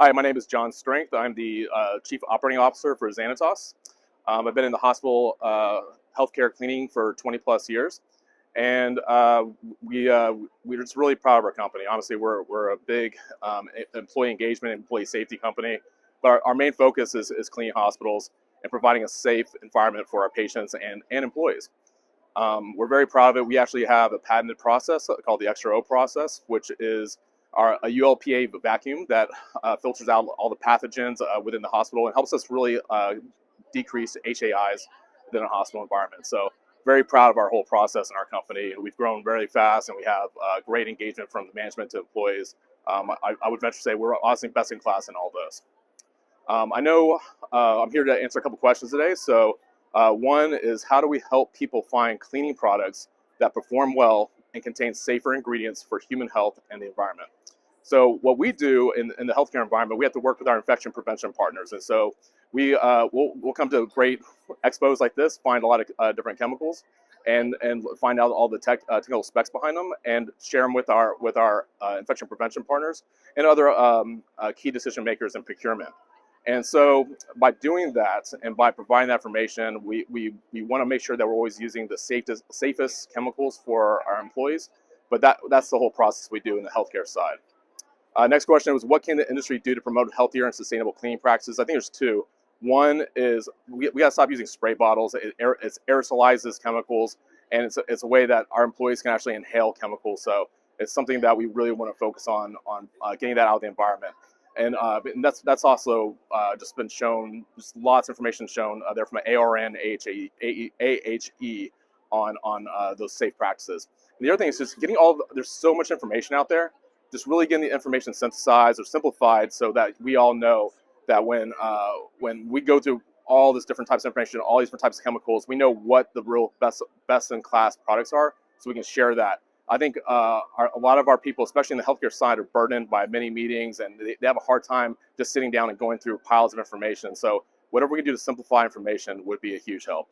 Hi, my name is John Strength. I'm the Chief Operating Officer for Xanitos. I've been in the hospital healthcare cleaning for 20 plus years, and we're just really proud of our company. Honestly, we're a big employee engagement, employee safety company, but our main focus is cleaning hospitals and providing a safe environment for our patients and employees. We're very proud of it. We actually have a patented process called the XRO process, which is a ULPA vacuum that filters out all the pathogens within the hospital and helps us really decrease HAIs within a hospital environment. So very proud of our whole process in our company. We've grown very fast, and we have great engagement from the management to employees. I would venture to say we're honestly best in class in all this. I know I'm here to answer a couple questions today. So one is, how do we help people find cleaning products that perform well and contain safer ingredients for human health and the environment? So what we do in the healthcare environment, we have to work with our infection prevention partners. And so we'll come to great expos like this, find a lot of different chemicals, and find out all the technical specs behind them, and share them with our infection prevention partners and other key decision makers in procurement. And so by doing that and by providing that information, we want to make sure that we're always using the safest chemicals for our employees. But that's the whole process we do in the healthcare side. Next question was, what can the industry do to promote healthier and sustainable cleaning practices? I think there's two. One is we got to stop using spray bottles. It aerosolizes chemicals, and it's a way that our employees can actually inhale chemicals. So it's something that we really want to focus on getting that out of the environment. And that's also just been shown. Just lots of information shown there from ARN, AHE on those safe practices. And the other thing is just getting there's so much information out there. Just really getting the information synthesized or simplified so that we all know that when we go through all these different types of information, all these different types of chemicals, we know what the real best in class products are, so we can share that. I think a lot of our people, especially in the healthcare side, are burdened by many meetings, and they have a hard time just sitting down and going through piles of information. So whatever we can do to simplify information would be a huge help.